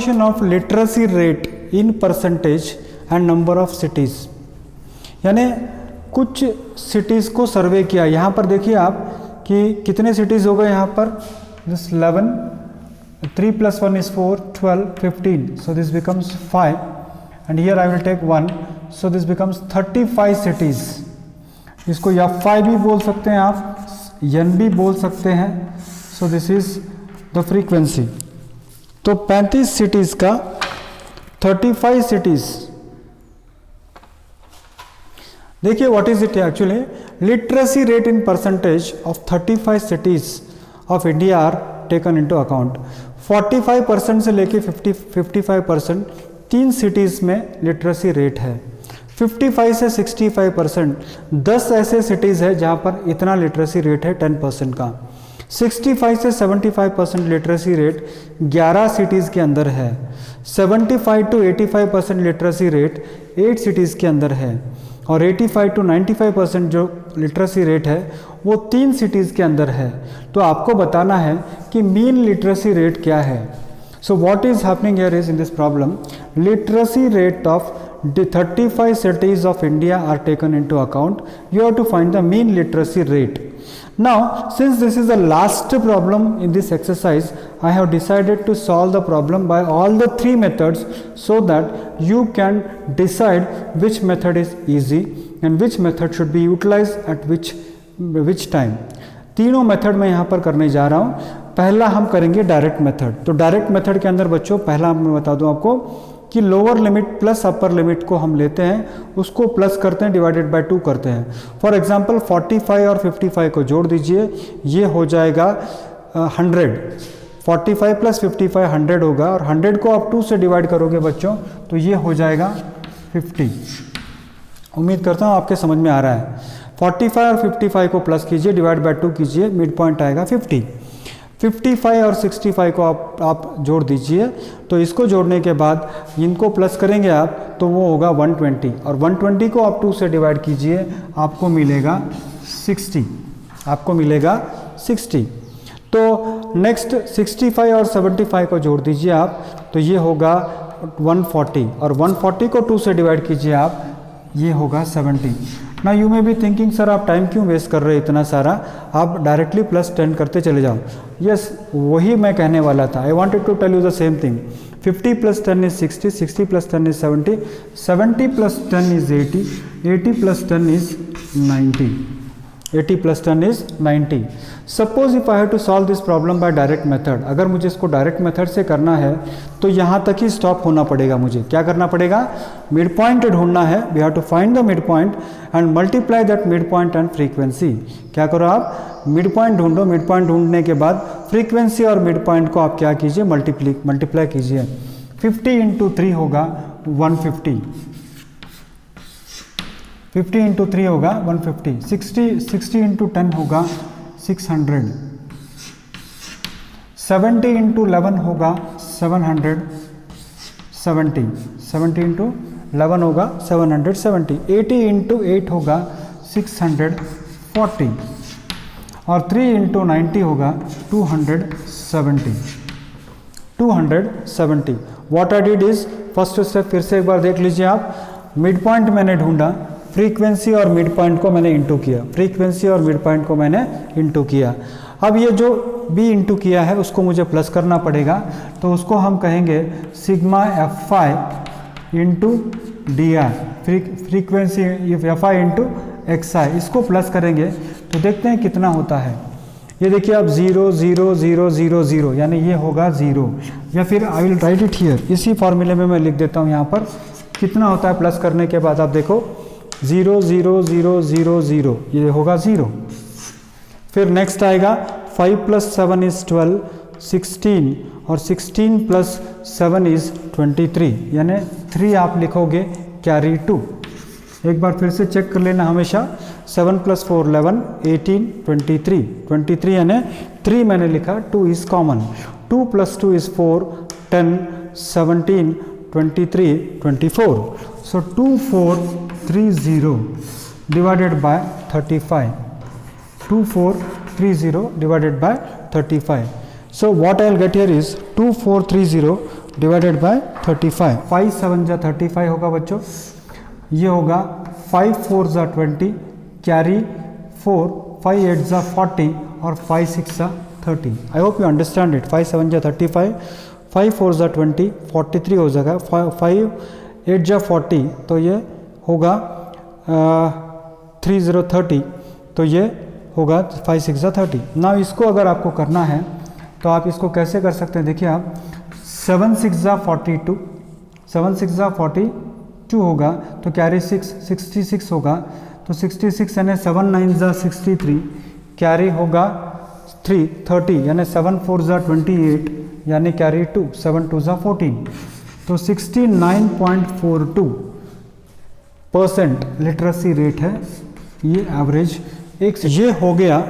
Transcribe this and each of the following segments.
information of literacy rate in percentage and number of cities, यानी कुछ cities को सर्वे किया। यहाँ पर देखिए आप कि कितने सिटीज़ हो गए यहाँ पर, this 11, 3 + 1 is 4, 12, 15, so this becomes 5 and here I will take 1, so this becomes 35 cities। इसको F5 भी बोल सकते हैं आप, N भी बोल सकते हैं, so this is the frequency। तो 35 सिटीज़ का 35 सिटीज़, देखिए what is it actually, literacy rate in percentage of 35 cities of India are taken into account. 45% से लेके 55% 3 सिटीज़ में लिटरेसी रेट है। 55 से 65% 10 ऐसे सिटीज़ है जहाँ पर इतना लिटरेसी रेट है 10% का। 65 से 75% लिटरेसी रेट 11 सिटीज़ के अंदर है। 75 to 85% लिटरेसी रेट 8 सिटीज़ के अंदर है और 85 to 95% जो लिटरेसी रेट है वो 3 सिटीज़ के अंदर है। तो आपको बताना है कि मीन लिटरेसी रेट क्या है। So what is happening here is in this problem, literacy rate of 35 cities of India are taken into account. You have to find the mean literacy rate. Now, since this is the last problem in this exercise, I have decided to solve the problem by all the 3 methods so that you can decide which method is easy and which method should be utilized at which time. तीनों method मैं यहाँ पर करने जा रहा हूँ। पहला हम करेंगे डायरेक्ट मेथड। तो डायरेक्ट मेथड के अंदर बच्चों पहला मैं बता दूँ आपको कि lower limit plus upper limit को हम लेते हैं, उसको प्लस करते हैं, डिवाइडेड बाय 2 करते हैं। फॉर एग्जांपल 45 और 55 को जोड़ दीजिए, ये हो जाएगा 100। 45 + 55 100 होगा और 100 को आप 2 से डिवाइड करोगे बच्चों तो ये हो जाएगा 50। उम्मीद करता हूँ आपके समझ में आ रहा है। 45 और 55 को प्लस कीजिए, डिवाइड बाय 2 कीजिए, मिड पॉइंट आएगा 50। 55 और 65 को आप जोड़ दीजिए, तो इसको जोड़ने के बाद इनको प्लस करेंगे आप तो वो होगा 120 और 120 को आप 2 से डिवाइड कीजिए, आपको मिलेगा 60, आपको मिलेगा 60। तो नेक्स्ट 65 और 75 को जोड़ दीजिए आप, तो ये होगा 140 और 140 को 2 से डिवाइड कीजिए आप, ये होगा 70। ना यू में भी थिंकिंग सर आप टाइम क्यों वेस्ट कर रहे हैं इतना सारा, आप डायरेक्टली +10 करते चले जाओ। यस, वही मैं कहने वाला था। I wanted to tell you the same thing. 50 + 10 is 60, 60 + 10 is 70, 70 + 10 is 80, 80 + 10 is 90, 80 + 10 is 90। Suppose if I have to solve this problem by direct method, अगर मुझे इसको डायरेक्ट मेथड से करना है तो यहाँ तक ही स्टॉप होना पड़ेगा। मुझे क्या करना पड़ेगा, मिड पॉइंट ढूंढना है। We have to find the mid point and multiply that mid point and frequency. क्या करो आप, मिड पॉइंट ढूंढो, मिड पॉइंट ढूंढने के बाद फ्रीक्वेंसी और मिड पॉइंट को आप क्या कीजिए, मल्टीप्लाई कीजिए। 50 × 3 होगा 150, 50 × 3 होगा 150, 60 × 10 होगा 600, 70 × 11 होगा 770, 70 × 11 होगा 770, 80 × 8 होगा 640 और 3 × 90 होगा 270, 270। What I did is, first step फिर से एक बार देख लीजिए आप। मिड पॉइंट मैंने ढूंढा, फ्रीक्वेंसी और मिड पॉइंट को मैंने इंटू किया, फ्रीक्वेंसी और मिड पॉइंट को मैंने इंटू किया। अब ये जो भी इंटू किया है उसको मुझे प्लस करना पड़ेगा, तो उसको हम कहेंगे sigma F5 × DI, frequency F5 × XI। इसको प्लस करेंगे तो देखते हैं कितना होता है। ये देखिए आप 0 0 0 0 0 यानी ये होगा 0, या फिर I will write it here, इसी फॉर्मूले में मैं लिख देता हूँ यहाँ पर कितना होता है। प्लस करने के बाद आप देखो 0 0 0 0 0, ये होगा 0। फिर नेक्स्ट आएगा 5 + 7 is 12, 16 और 16 + 7 is 23, यानी 3 आप लिखोगे कैरी 2। एक बार फिर से चेक कर लेना हमेशा। 7 + 4 11, 18 23, 23 यानी 3 मैंने लिखा, 2 is common. 2 + 2 is 4, 10, 17, 23, 24। So 2430 divided by 35. 2430 divided by 35. So what I will get here is 2430 divided by 35, 5 7 जा 35 होगा बच्चों, ये होगा 5 4 जा 20, कैरी 4, 5 8 जा 40 और 5 6 जा 30। I hope you understand it. 5 7 जा 35, 5 4 जा 20, 43 हो जाएगा, 5 8 जा 40 तो ये होगा 3 0 30, तो ये होगा 5 6 जा 30। ना इसको अगर आपको करना है तो आप इसको कैसे कर सकते हैं, देखिए आप 7 6 जा 42, 7 6 जा 42 होगा तो कैरी 6 66 होगा, तो 66 यानी 7 9 जा 63, कैरी होगा 3 30 यानी 7 4 जा 28 यानी कैरी 2, 7 2 जा 14, तो 69.42% लिटरेसी रेट है, ये एवरेज एक। ये हो गया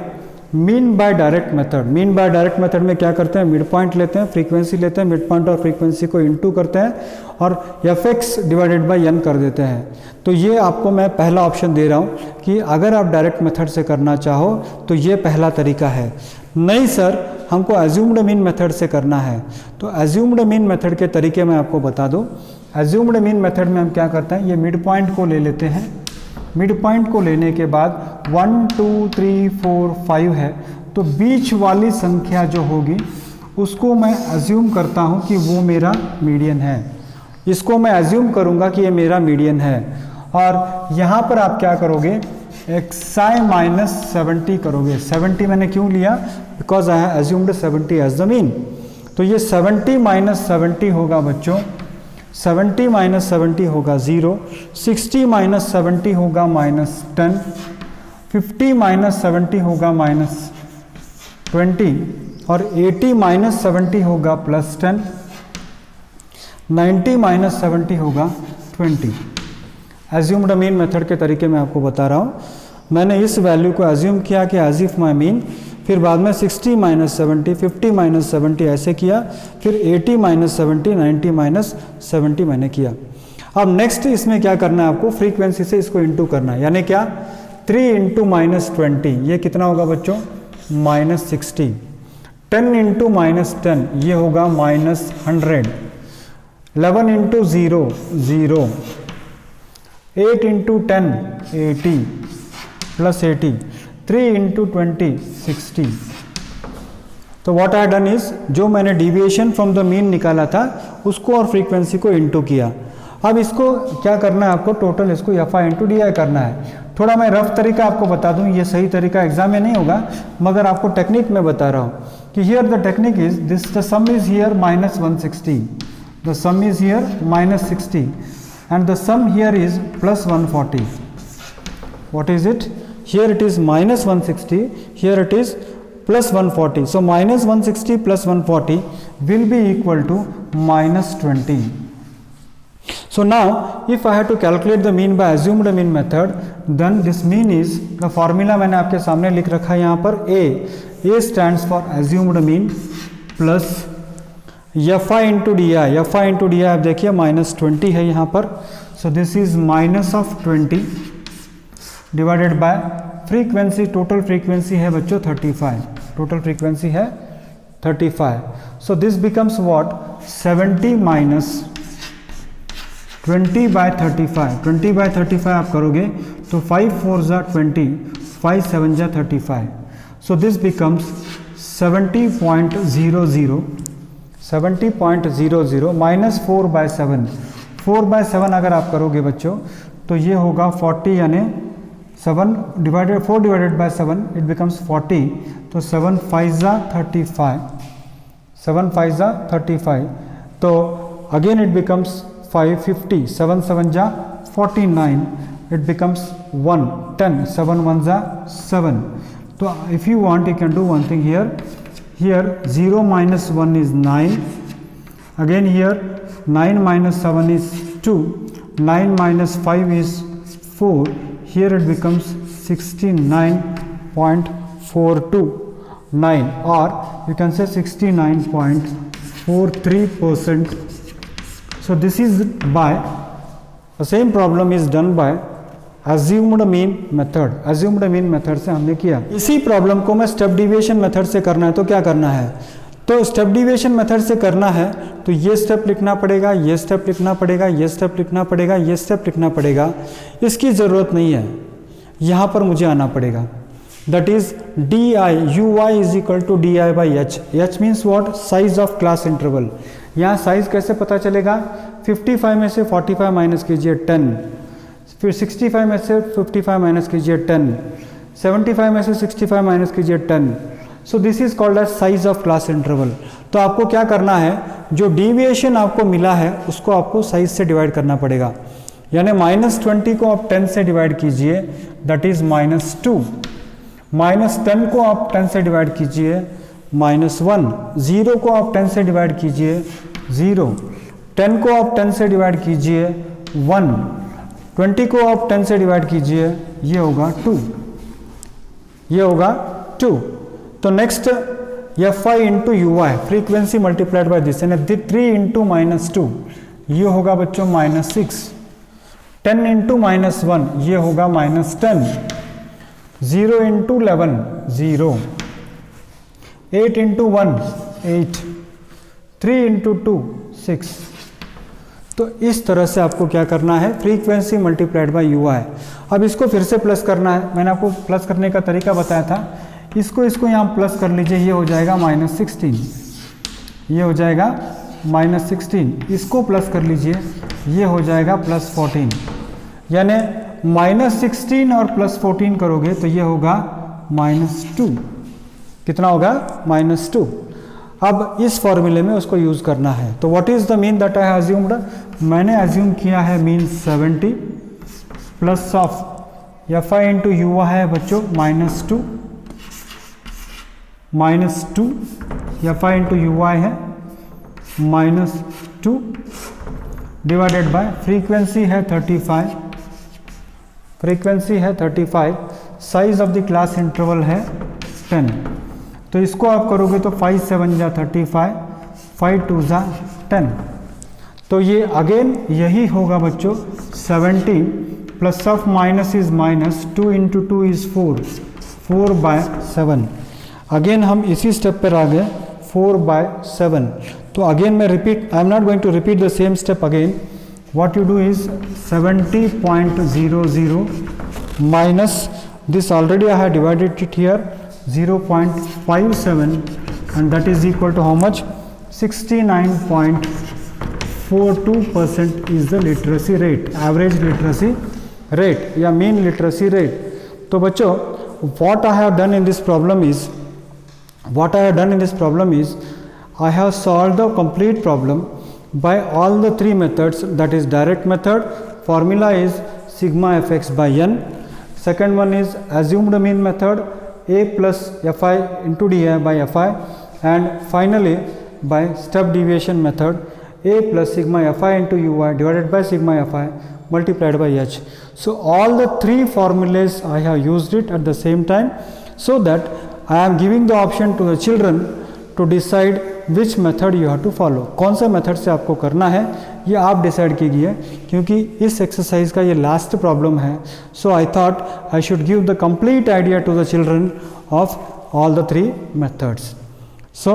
mean by direct method. Mean by direct method में क्या करते हैं, मिड पॉइंट लेते हैं, फ्रीक्वेंसी लेते हैं, मिड पॉइंट और फ्रीक्वेंसी को इनटू करते हैं और fx डिवाइडेड बाय n कर देते हैं। तो ये आपको मैं पहला ऑप्शन दे रहा हूँ कि अगर आप डायरेक्ट मेथड से करना चाहो तो ये पहला तरीका है। नहीं सर हमको एज्यूम्ड मीन मेथड से करना है, तो एज्यूम्ड मीन मेथड के तरीके मैं आपको बता दूँ। एज्यूम्ड मीन मेथड में हम क्या करते हैं, ये मिड पॉइंट को ले लेते हैं, मिड पॉइंट को लेने के बाद 1 2 3 4 5 है, तो बीच वाली संख्या जो होगी उसको मैं एज्यूम करता हूँ कि वो मेरा मीडियन है, इसको मैं एज्यूम करूँगा कि ये मेरा मीडियन है। और यहाँ पर आप क्या करोगे, xi माइनस 70 करोगे। 70 मैंने क्यों लिया, because I have assumed 70 as the mean. तो ये 70 माइनस 70 होगा बच्चों, 70 माइनस 70 होगा 0, 60 माइनस 70 होगा -10, 50 माइनस 70 होगा -20 और 80 माइनस 70 होगा +10, 90 माइनस 70 होगा 20। एज्यूम्ड मीन मेथड के तरीके मैं आपको बता रहा हूँ। मैंने इस वैल्यू को एज्यूम किया कि एज इफ माई मीन, फिर बाद में 60 माइनस 70, 50 माइनस 70 ऐसे किया, फिर 80 माइनस 70, 90 माइनस 70 मैंने किया। अब नेक्स्ट इसमें क्या करना है आपको, फ्रीक्वेंसी से इसको इंटू करना है, यानी क्या 3 इंटू -20 ये कितना होगा बच्चों, -60, 10 इंटू -10 ये होगा -100, 11 इंटू 0 0, 8 इंटू 10 80 प्लस 80, 3 इंटू 20 60। तो व्हाट आई डन इज, जो मैंने डिविएशन फ्रॉम द मीन निकाला था उसको और फ्रीक्वेंसी को इंटू किया। अब इसको क्या करना है आपको, टोटल इसको FI इंटू DI करना है। थोड़ा मैं रफ तरीका आपको बता दूं, ये सही तरीका एग्जाम में नहीं होगा मगर आपको टेक्निक में बता रहा हूँ कि here the technique is this, the some is here -160, the some is here -60 and the sum here is +140. What is it? Here it is -160, here it is +140. So -160 plus 140 will be equal to -20. So now if I have to calculate the mean by assumed mean method, then this mean is, the formula मैंने आपके सामने लिख रखा है यहाँ पर, A stands for assumed mean plus FI into DI, FI into DI आप देखिए -20 है यहाँ पर, सो this is -20 divided by frequency, total frequency है बच्चों 35, टोटल फ्रीक्वेंसी है 35, so this becomes what 70 minus 20/35, 20/35 आप करोगे तो 5 4 जा 20, 5 7 जा 35, सो दिस बिकम्स 70.00, 70.00 माइनस 4/7, 4/7 अगर आप करोगे बच्चों तो ये होगा 40, यानी 4 डिवाइडेड बाय 7 इट बिकम्स 40, तो 7 5 जा 35, 7 5 जा 35, तो अगेन इट बिकम्स 550, 7 7 जा 49, इट बिकम्स 1 10, 7 1 जा 7. तो if you want you can do one thing here, here 0 minus 1 is 9, again here 9 minus 7 is 2, 9 minus 5 is 4, here it becomes 69.429, or you can say 69.43%. So this is by, the same problem is done by assumed mean method, assumed mean method से हमने किया। इसी problem को मैं step deviation method से करना है तो क्या करना है, तो स्टेप डिविएशन मेथड से करना है तो ये स्टेप लिखना पड़ेगा, ये स्टेप लिखना पड़ेगा, ये स्टेप लिखना पड़ेगा, ये स्टेप लिखना पड़ेगा, इसकी ज़रूरत नहीं है, यहाँ पर मुझे आना पड़ेगा। That is D I U Y is equal to D I by H. H means what? Size of class interval. यहाँ साइज कैसे पता चलेगा? 55 में से 45 माइनस कीजिए 10, फिर 65 में से 55 माइनस कीजिए 10, 75 में से 65 माइनस कीजिए 10। So this is called as size of class interval. तो आपको क्या करना है, जो डेविएशन आपको मिला है उसको आपको साइज से डिवाइड करना पड़ेगा। यानी -20 को आप 10 से डिवाइड कीजिए, दैट इज -2। -10 को आप 10 से डिवाइड कीजिए, -1। 0 को आप 10 से डिवाइड कीजिए, 0। 10 को आप 10 से डिवाइड कीजिए, 1। 20 को आप 10 से डिवाइड कीजिए, ये होगा 2, ये होगा 2। तो next Fi into U Y, frequency multiplied by this, यानी 3 इंटू -2, ये होगा बच्चों -6। 10 इंटू -1, ये होगा -10। 0 इंटू 11, 0। 8 इंटू 1, 8। 3 इंटू 2, 6। तो इस तरह से आपको क्या करना है, फ्रीक्वेंसी मल्टीप्लाइड बाय यू आई। अब इसको फिर से प्लस करना है, मैंने आपको प्लस करने का तरीका बताया था। इसको यहाँ प्लस कर लीजिए, ये हो जाएगा -16, ये हो जाएगा -16। इसको प्लस कर लीजिए, ये हो जाएगा +14। यानी -16 और +14 करोगे तो ये होगा -2। कितना होगा? -2। अब इस फॉर्मूले में उसको यूज करना है। तो what is the mean that I have assumed? मैंने अज्यूम किया है mean 70 plus of Fi into you है बच्चों -2, Fi इंटू यू है -2 डिवाइडेड बाय फ्रीक्वेंसी है 35, फ्रीक्वेंसी है 35, size of the class interval है 10। तो इसको आप करोगे तो 5 7 जा 35, 5 2 जा 10। तो ये अगेन यही होगा बच्चों 70 plus of minus is minus, 2 into 2 is 4/7। Again हम इसी स्टेप पर आ गए 4/7। तो अगेन मैं repeat, I am not going to repeat the same step again. What you do is 70.00 minus this, already I have divided it here, 0.57, and that is equal to how much? 69.42% is the literacy rate, average literacy rate या mean literacy rate। तो बच्चों what I have done in this problem is I have solved the complete problem by all the three methods, that is direct method, formula is sigma fx by n. Second one is assumed mean method, a plus Fi into di by Fi, and finally by step deviation method, a plus sigma Fi into ui divided by sigma Fi multiplied by h. So all the three formulas I have used it at the same time, so that I am giving the option to the children to decide which method you have to follow। कौन सा method से आपको करना है ये आप decide कीजिए, क्योंकि इस एक्सरसाइज का ये लास्ट प्रॉब्लम है। So I thought I should give the complete idea to the children of all the three methods. So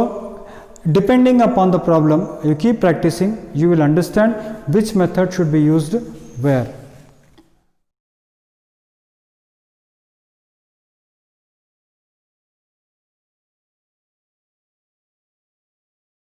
depending upon the problem, you keep practicing, you will understand which method should be used where.